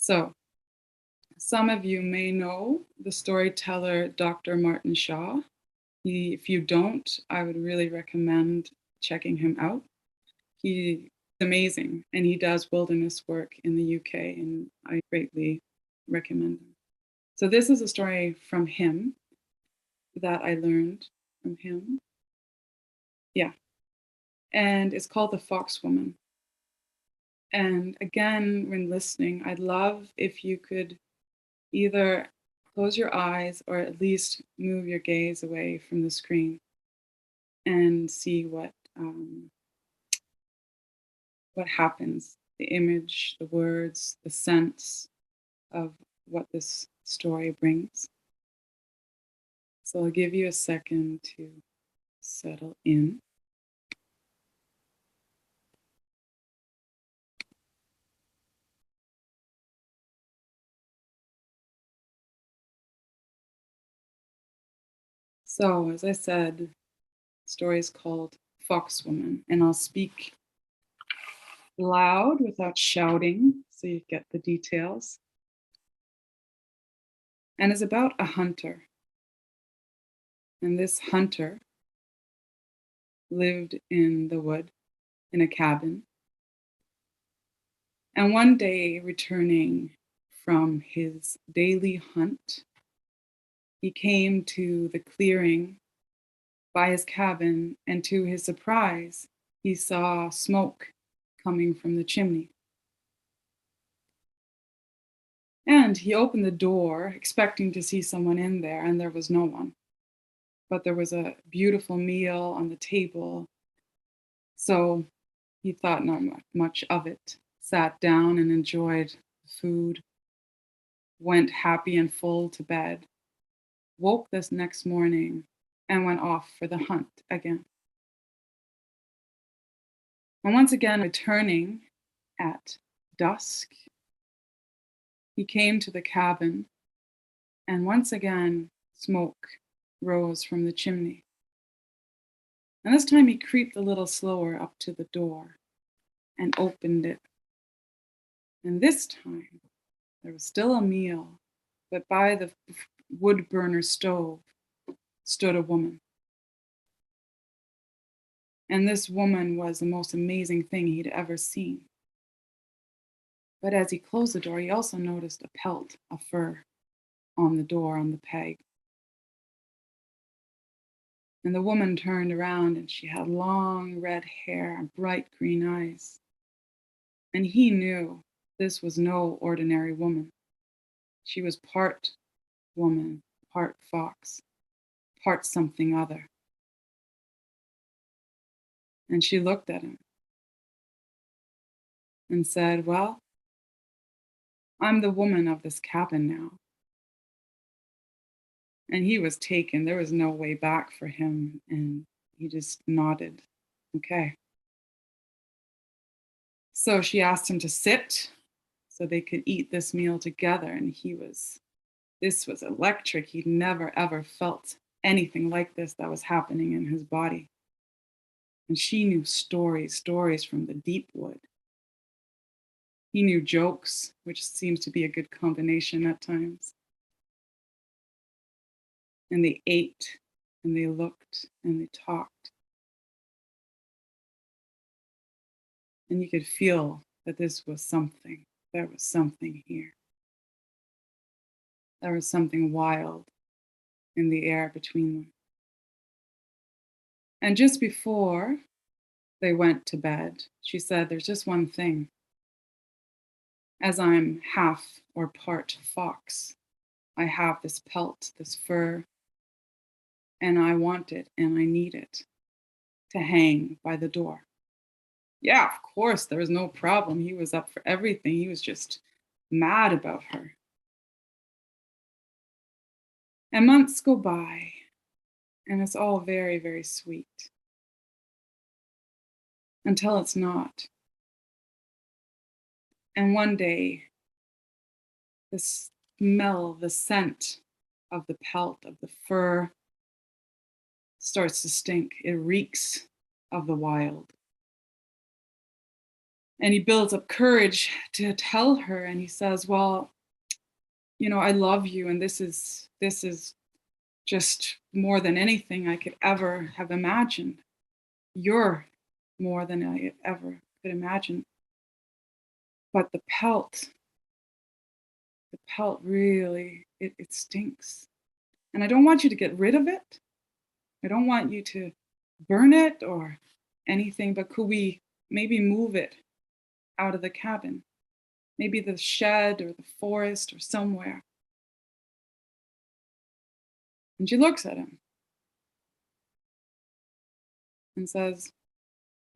So, some of you may know the storyteller Dr. Martin Shaw. If you don't, I would really recommend checking him out. He's amazing, and he does wilderness work in the UK, and I greatly recommend him. So, this is a story from him that I learned from him. Yeah, and it's called The Fox Woman. And again, when listening, I'd love if you could either close your eyes or at least move your gaze away from the screen and see what happens. The image, the words, the sense of what this story brings. So I'll give you a second to settle in. So, as I said, the story is called Fox Woman, and I'll speak loud without shouting so you get the details. And it's about a hunter. And this hunter lived in the wood in a cabin. And one day, returning from his daily hunt, he came to the clearing by his cabin, and to his surprise, he saw smoke coming from the chimney. And he opened the door, expecting to see someone in there, and there was no one. But there was a beautiful meal on the table, so he thought not much of it, sat down and enjoyed the food, went happy and full to bed, woke this next morning, and went off for the hunt again. And once again, returning at dusk, he came to the cabin, and once again, smoke rose from the chimney. And this time he creeped a little slower up to the door and opened it. And this time, there was still a meal, but by the wood burner stove stood a woman. And this woman was the most amazing thing he'd ever seen. But as he closed the door, he also noticed a pelt of fur on the door on the peg. And the woman turned around and she had long red hair and bright green eyes. And he knew this was no ordinary woman. She was part woman, part fox, part something other. And she looked at him and said, "Well, I'm the woman of this cabin now." And he was taken. There was no way back for him. And he just nodded, "Okay." So she asked him to sit so they could eat this meal together. And this was electric. He'd never, ever felt anything like this that was happening in his body. And she knew stories from the deep wood. He knew jokes, which seems to be a good combination at times. And they ate, and they looked, and they talked. And you could feel that this was something. There was something here. There was something wild in the air between them. And just before they went to bed, she said, "There's just one thing. As I'm half or part fox, I have this pelt, this fur, and I want it and I need it to hang by the door." Yeah, of course, there was no problem. He was up for everything. He was just mad about her. And months go by, and it's all very, very sweet until it's not. And one day, the smell, the scent of the pelt, of the fur, starts to stink. It reeks of the wild. And he builds up courage to tell her, and he says, well, I love you, and this is just more than anything I could ever have imagined. You're more than I ever could imagine. But the pelt really, it stinks. And I don't want you to get rid of it. I don't want you to burn it or anything, but could we maybe move it out of the cabin? Maybe the shed or the forest or somewhere. And she looks at him and says,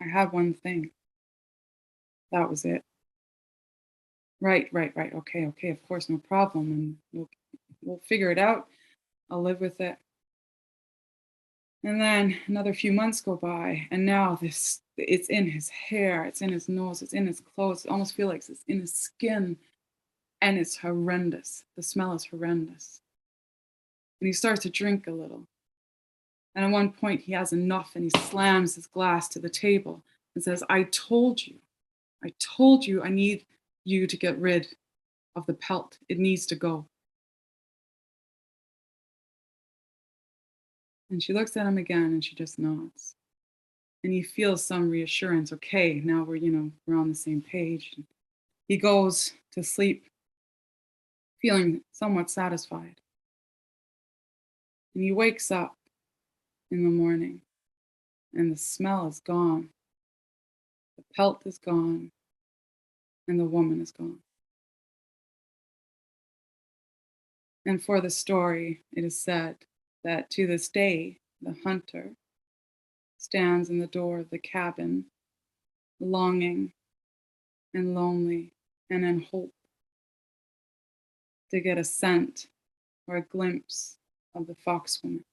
I have one thing. That was it. Right, right, right. Okay, okay, of course, no problem. And we'll figure it out. I'll live with it. And then another few months go by, and now it's in his hair, it's in his nose, it's in his clothes. It almost feels like it's in his skin, and it's horrendous. The smell is horrendous. And he starts to drink a little. And at one point, he has enough, and he slams his glass to the table and says, I told you I need you to get rid of the pelt. It needs to go. And she looks at him again, and she just nods. And he feels some reassurance. Okay, now we're on the same page. He goes to sleep feeling somewhat satisfied. And he wakes up in the morning, and the smell is gone. The pelt is gone, and the woman is gone. And for the story, it is said that to this day, the hunter stands in the door of the cabin, longing and lonely and in hope to get a scent or a glimpse of the fox woman.